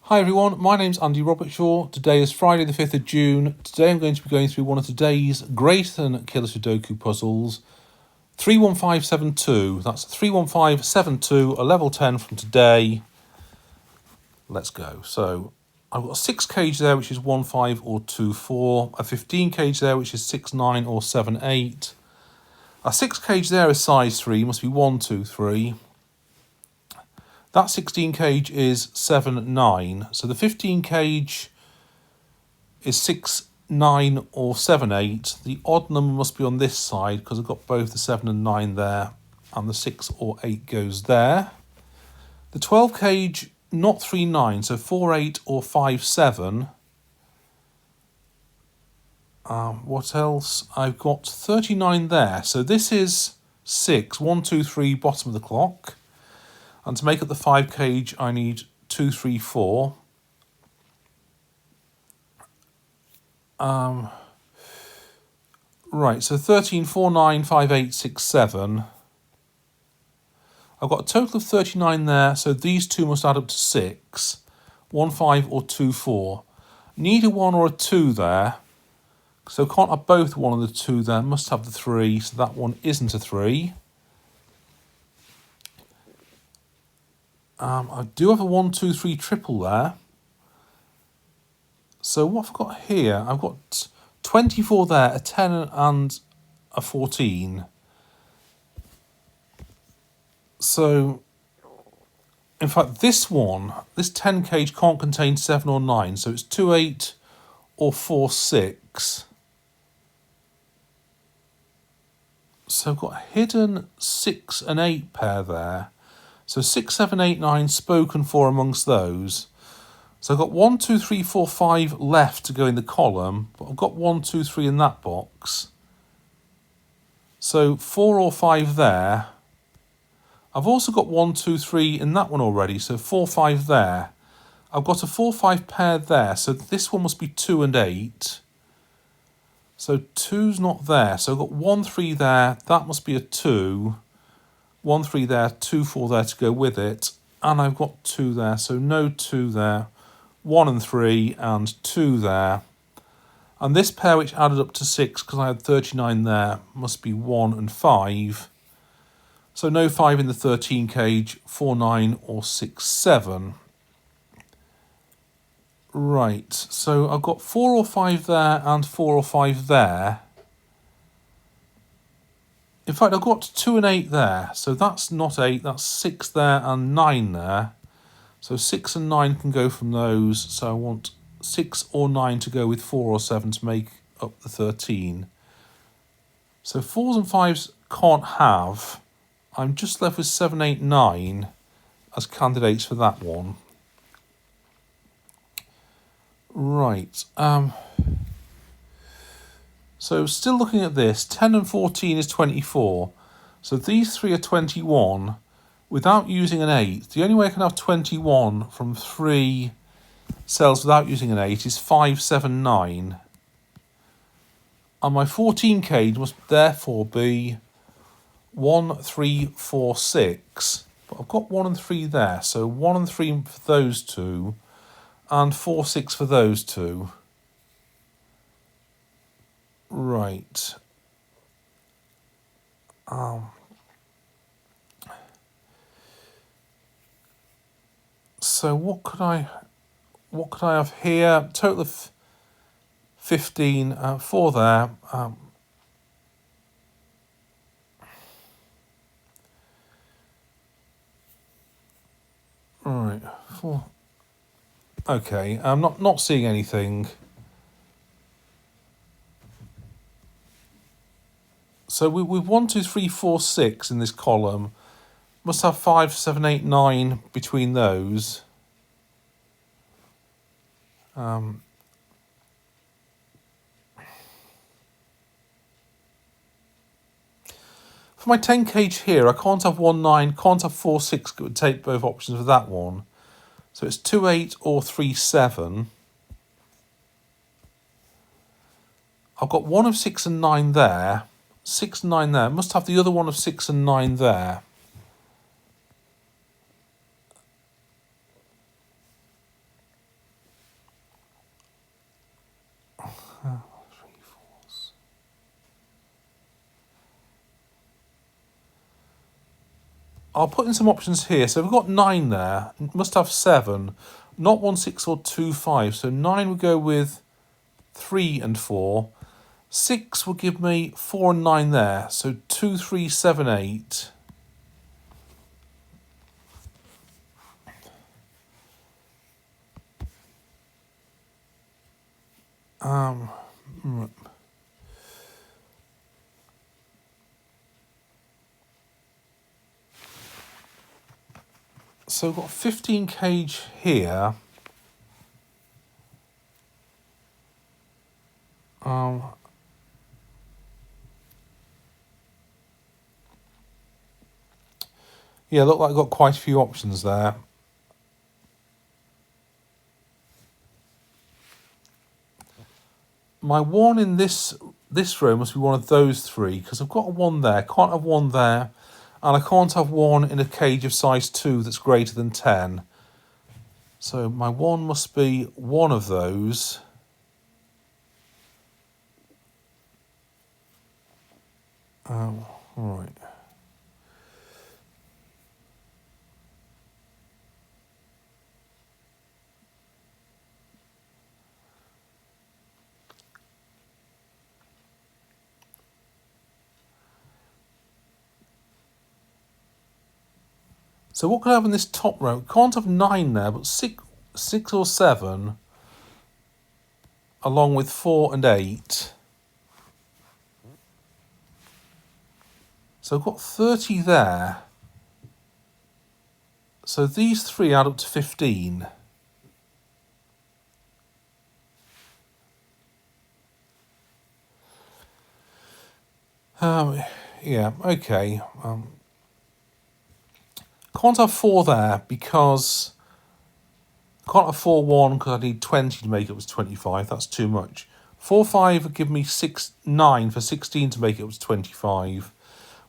Hi everyone, my name's Andy Robertshaw. Today is Friday the 5th of June. Today I'm going to be going through one of today's greater than Killer Su Doku puzzles. 31572, that's 31572, a level 10 from today. Let's go. So I've got a 6 cage there which is 1, 5 or 2, 4. A 15 cage there which is 6, 9 or 7, 8. A 6 cage there is size 3, must be 1, 2, 3. That 16 cage is 7, 9. So the 15 cage is 6, 9 or 7, 8. The odd number must be on this side because I've got both the 7 and 9 there. And the 6 or 8 goes there. The 12 cage, not 3, 9. So 4, 8 or 5, 7. What else? I've got 39 there. So this is 6, 1, 2, 3, bottom of the clock. And to make up the 5 cage, I need 2, 3, 4. Right, so 13, 4, 9, 5, 8, 6, 7. I've got a total of 39 there, so these two must add up to 6. 1, 5 or 2, 4. Need a 1 or a 2 there. So can't have both 1 and the 2 there. Must have the 3, so that one isn't a 3. I do have a 1, 2, 3 triple there. So what I've got here, I've got 24 there, a 10 and a 14. So, in fact, this 10 cage can't contain 7 or 9. So it's 2, 8 or 4, 6. So I've got a hidden 6 and 8 pair there. So 6, 7, 8, 9 spoken for amongst those. So I've got 1, 2, 3, 4, 5 left to go in the column, but I've got 1, 2, 3 in that box. So 4 or 5 there. I've also got 1, 2, 3 in that one already, so 4, 5 there. I've got a 4, 5 pair there, so this one must be 2 and 8. So 2's not there, so I've got 1, 3 there, that must be a 2. 1, 3 there, 2, 4 there to go with it. And I've got 2 there, so no 2 there. 1 and 3 and 2 there. And this pair which added up to 6, because I had 39 there, must be 1 and 5. So no 5 in the 13 cage, 4, 9 or 6, 7. Right, so I've got 4 or 5 there and 4 or 5 there. In fact, I've got 2 and 8 there, so that's not 8, that's 6 there and 9 there. So 6 and 9 can go from those, so I want 6 or 9 to go with 4 or 7 to make up the 13. So 4s and 5s can't have. I'm just left with 7, 8, 9 as candidates for that one. Right, so still looking at this, 10 and 14 is 24. So these three are 21 without using an 8. The only way I can have 21 from 3 cells without using an 8 is 5, 7, 9. And my 14 cage must therefore be 1, 3, 4, 6. But I've got 1 and 3 there, so 1 and 3 for those two, and 4, 6 for those two. Right. So what could I have here? Total of 15, 4 there. Right, 4. Okay, I'm not seeing anything. So we've 1, 2, 3, 4, 6 in this column. Must have 5, 7, 8, 9 between those. For my 10 cage here, I can't have 1, 9, can't have 4, 6. It would take both options for that one. So it's 2, 8 or 3, 7. I've got 1 of 6 and 9 there. 6 and 9 there. Must have the other one of 6 and 9 there. Three fours. I'll put in some options here. So we've got 9 there. Must have 7. Not 1, 6 or 2, 5. So 9 would go with 3 and 4. 6 will give me 4 and 9 there. So 2, 3, 7, 8. So we've got 15 cage here. Yeah, look like I've got quite a few options there. My 1 in this row must be one of those 3, because I've got a 1 there, can't have 1 there, and I can't have 1 in a cage of size 2 that's greater than 10. So my 1 must be one of those. Right. So what can I have in this top row? Can't have 9 there, but 6 or 7, along with 4 and 8. So I've got 30 there. So these 3 add up to 15. Yeah, okay. Can't have 4 there because can't have 4, 1 because I need 20 to make it was 25. That's too much. 4, 5 would give me 9 for 16 to make it was 25,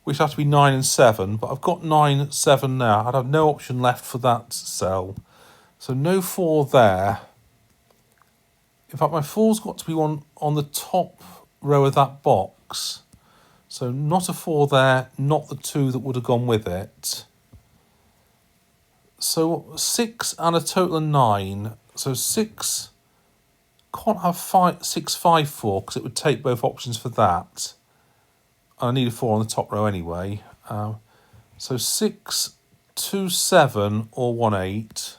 which has to be 9 and 7. But I've got 9, 7 now. I'd have no option left for that cell. So no 4 there. In fact, my 4's got to be one on the top row of that box. So not a 4 there, not the 2 that would have gone with it. So 6 and a total of 9. So 6 can't have 6, 5, 4 because it would take both options for that. I need a 4 on the top row anyway. So 6, 2, 7 or 1, 8.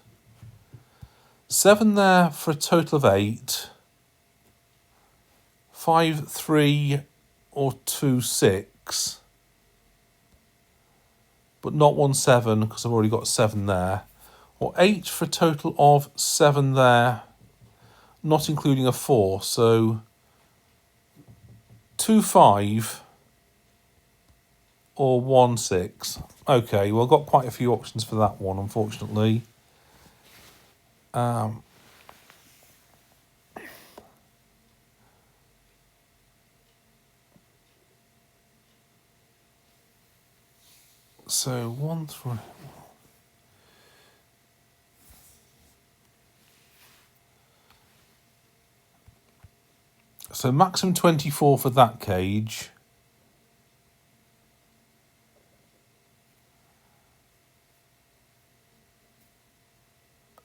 7 there for a total of 8. 5, 3 or 2, 6. But not 1, 7 because I've already got 7 there. Or 8 for a total of 7 there, not including a 4. So 2, 5 or 1, 6. Okay, well, I've got quite a few options for that one, unfortunately. So 1, 3. So maximum 24 for that cage.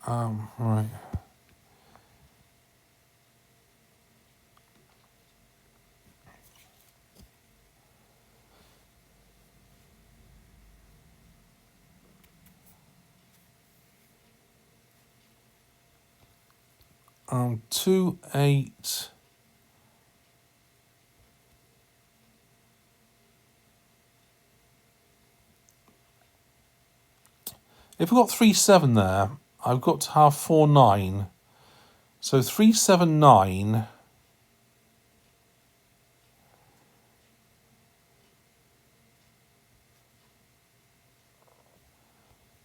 Right. Um, 2, 8. If we've got 3, 7 there, I've got to have 4, 9. So 3, 7, 9.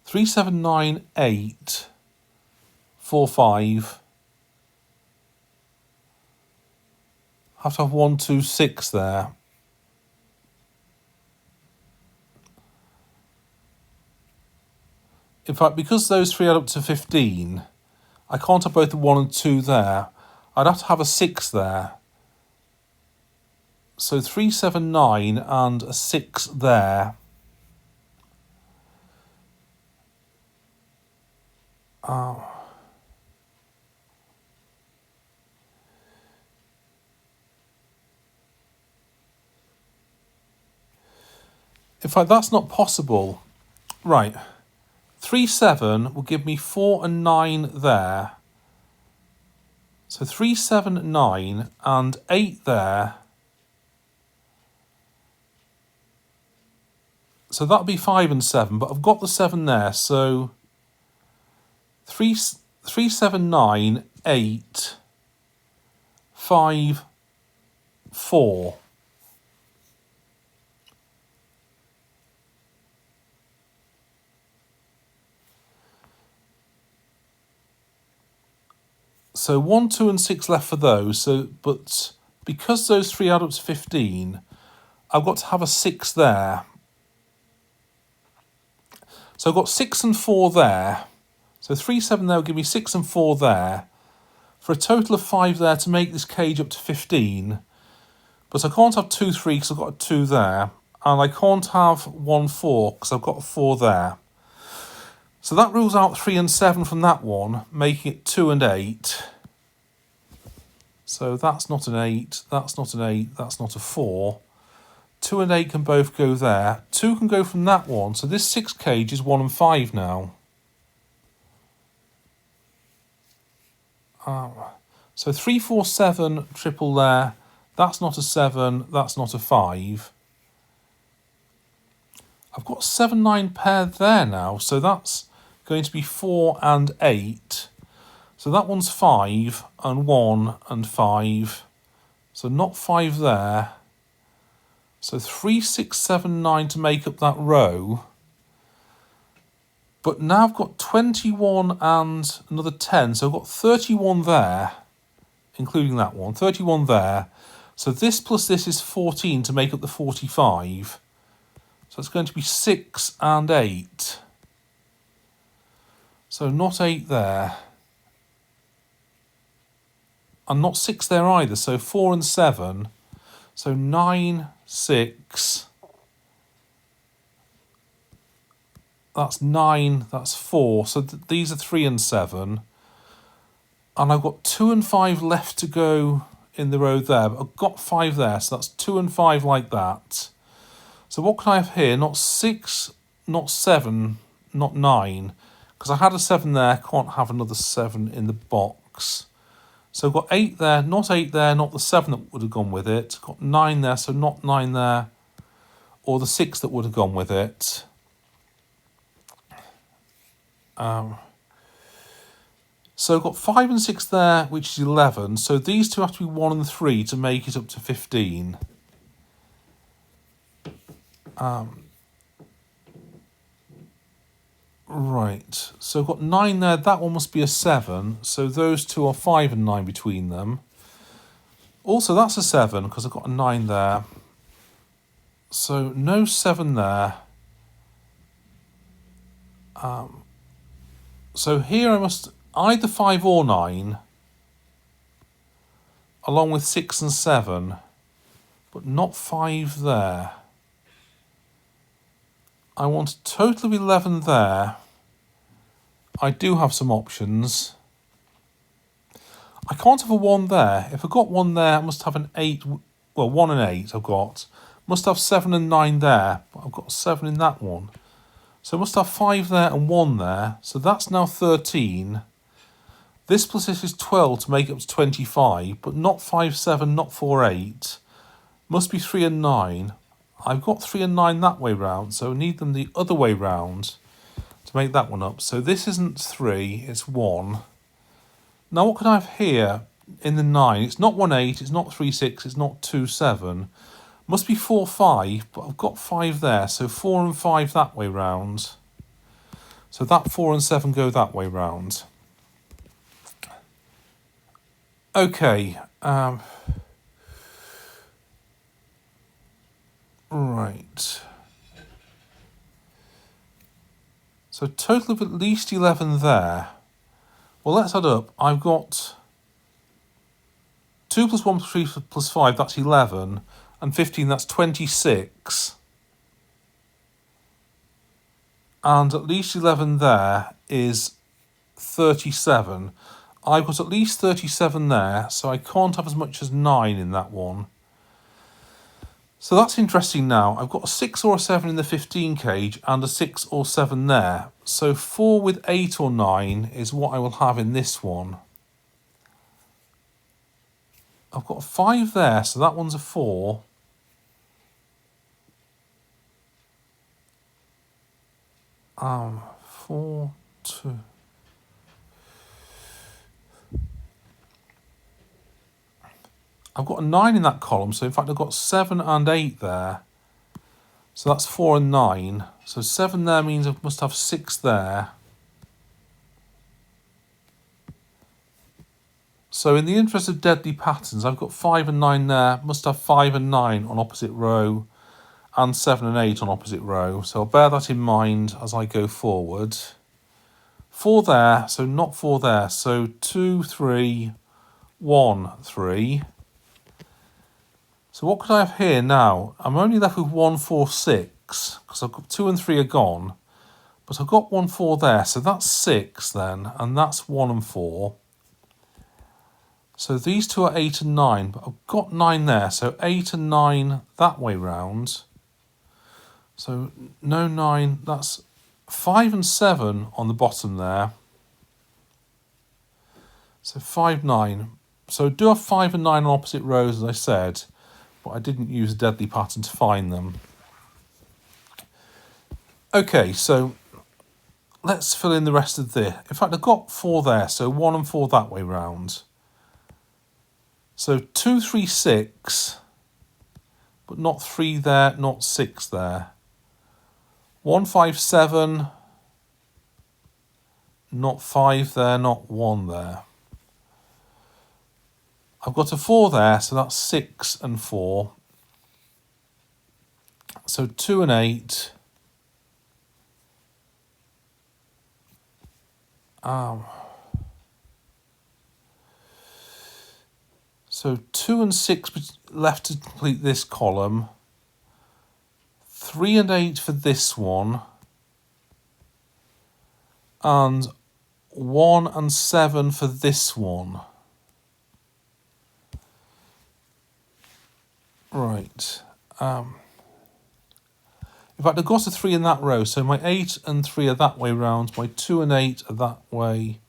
Three, 7, 9, 8, 4, 5. Have to have 1, 2, 6 there. In fact, because those 3 add up to 15, I can't have both the 1 and 2 there. I'd have to have a 6 there. So 3, 7, 9 and a 6 there. In fact, that's not possible. Right. 3, 7 will give me 4 and 9 there. So 3, 7, 9 and 8 there. So that'll be 5 and 7, but I've got the 7 there. So 3, 7, 9, 8, 5, 4. So 1, 2 and 6 left for those. So, but because those 3 add up to 15, I've got to have a 6 there. So I've got 6 and 4 there. So 3, 7 there will give me 6 and 4 there. For a total of 5 there to make this cage up to 15. But I can't have 2, 3 because I've got a 2 there. And I can't have 1, 4 because I've got a 4 there. So that rules out 3 and 7 from that one, making it 2 and 8. So that's not an 8, that's not an 8, that's not a 4. 2 and 8 can both go there. 2 can go from that one. So this 6 cage is 1 and 5 now. So 3, 4, 7, triple there. That's not a 7, that's not a 5. I've got 7, 9 pair there now. So that's going to be 4 and 8. So that one's 5 and 1 and 5. So not 5 there. So 3, 6, 7, 9 to make up that row. But now I've got 21 and another 10. So I've got 31 there, including that one. 31 there. So this plus this is 14 to make up the 45. So it's going to be 6 and 8. So not 8 there. And not 6 there either. So 4 and 7. So 9, 6. That's 9, that's 4. So these are 3 and 7. And I've got 2 and 5 left to go in the row there. But I've got 5 there. So that's 2 and 5 like that. So what can I have here? Not 6, not 7, not 9. Because I had a 7 there. Can't have another 7 in the box. So I've got 8 there, not 8 there, not the 7 that would have gone with it. Got 9 there, so not 9 there. Or the 6 that would have gone with it. So I've got 5 and 6 there, which is 11. So these two have to be 1 and 3 to make it up to 15. Right, so I've got 9 there. That one must be a 7. So those two are 5 and 9 between them. Also, that's a 7 because I've got a 9 there. So no 7 there. So here I must either 5 or 9, along with 6 and 7, but not 5 there. I want a total of 11 there. I do have some options. I can't have a 1 there. If I've got 1 there, I must have an 8. Well, 1 and 8 I've got. Must have 7 and 9 there, but I've got 7 in that one. So I must have 5 there and 1 there. So that's now 13. This plus this is 12 to make it up to 25, but not 5, 7, not 4, 8. Must be 3 and 9. I've got 3 and 9 that way round, so I need them the other way round to make that one up. So this isn't 3, it's 1. Now what can I have here in the 9? It's not 1, 8, it's not 3, 6, it's not 2, 7. Must be 4, 5, but I've got 5 there, so 4 and 5 that way round. So that 4 and 7 go that way round. Okay. Right. So total of at least 11 there. Well, let's add up. I've got 2 plus 1 plus 3 plus 5, that's 11. and 15, that's 26. And at least 11 there is 37. I've got at least 37 there, so I can't have as much as 9 in that one. So that's interesting now. I've got a 6 or a 7 in the 15 cage and a 6 or 7 there. So 4 with 8 or 9 is what I will have in this one. I've got a 5 there, so that one's a 4. Four, 2. I've got a 9 in that column, so in fact I've got 7 and 8 there. So that's 4 and 9. So 7 there means I must have 6 there. So in the interest of deadly patterns, I've got 5 and 9 there, must have 5 and 9 on opposite row, and 7 and 8 on opposite row. So I'll bear that in mind as I go forward. 4 there, so not 4 there. So 2, 3, 1, 3. So what could I have here now? I'm only left with 1, 4, 6, because I've got 2 and 3 are gone. But I've got 1, 4 there, so that's 6 then, and that's 1 and 4. So these two are 8 and 9, but I've got 9 there, so 8 and 9 that way round. So no 9, that's 5 and 7 on the bottom there. So 5, 9. So do have 5 and 9 on opposite rows, as I said, but I didn't use a deadly pattern to find them. Okay, so let's fill in the rest of this. In fact, I've got 4 there, so 1 and 4 that way round. So 2, 3, 6, but not 3 there, not 6 there. 1, 5, 7, not 5 there, not 1 there. I've got a 4 there, so that's 6 and 4. So 2 and 8. So 2 and 6 left to complete this column. 3 and 8 for this one. And 1 and 7 for this one. Right. In fact, I've got a 3 in that row, so my 8 and 3 are that way round. My 2 and 8 are that way.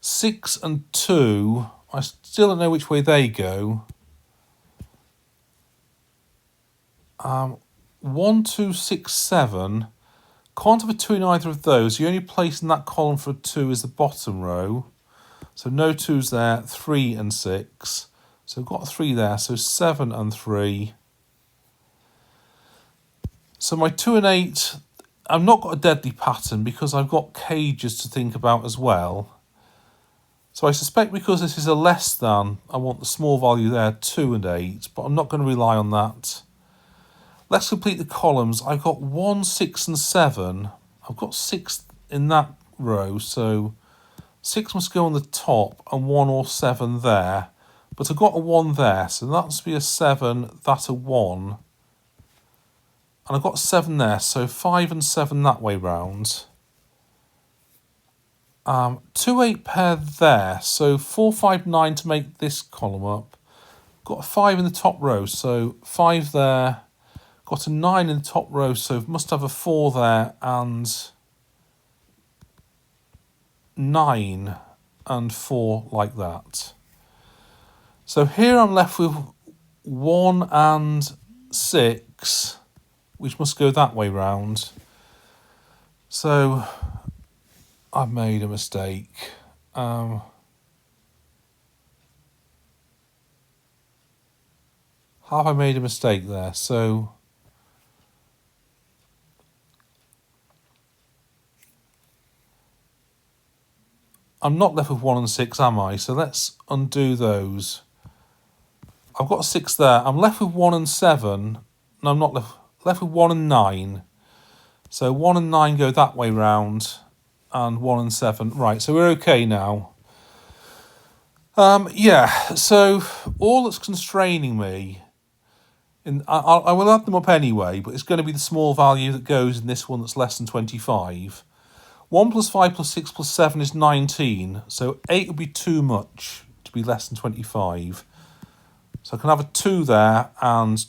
6 and 2, I still don't know which way they go. 1, 2, 6, 7. Can't have a 2 in either of those. The only place in that column for a 2 is the bottom row. So no 2s there. 3 and 6. So I've got a 3 there. So 7 and 3. So my 2 and 8, I've not got a deadly pattern because I've got cages to think about as well. So I suspect because this is a less than, I want the small value there, 2 and 8, but I'm not going to rely on that. Let's complete the columns. I've got 1, 6 and 7. I've got 6 in that row, so 6 must go on the top and 1 or 7 there. But I've got a 1 there, so that must be a 7, that a 1. And I've got 7 there, so 5 and 7 that way round. 2, 8 pair there, so 4, 5, 9 to make this column up. Got a 5 in the top row, so 5 there. Got a 9 in the top row, so must have a 4 there and 9 and 4 like that. So here I'm left with 1 and 6, which must go that way round. So I've made a mistake. Have I made a mistake there? So I'm not left with 1 and 6, am I? So let's undo those. I've got a 6 there. I'm left with 1 and 7. No, I'm not left with 1 and 9. So 1 and 9 go that way round. And 1 and 7. Right, so we're okay now. Yeah, so all that's constraining me I will add them up anyway, but it's going to be the small value that goes in this one that's less than 25. 1 plus 5 plus 6 plus 7 is 19, so 8 would be too much to be less than 25. So I can have a 2 there, and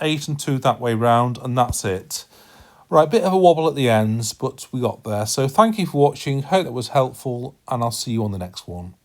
8 and 2 that way round, and that's it. Right, bit of a wobble at the ends, but we got there. So thank you for watching, hope that was helpful, and I'll see you on the next one.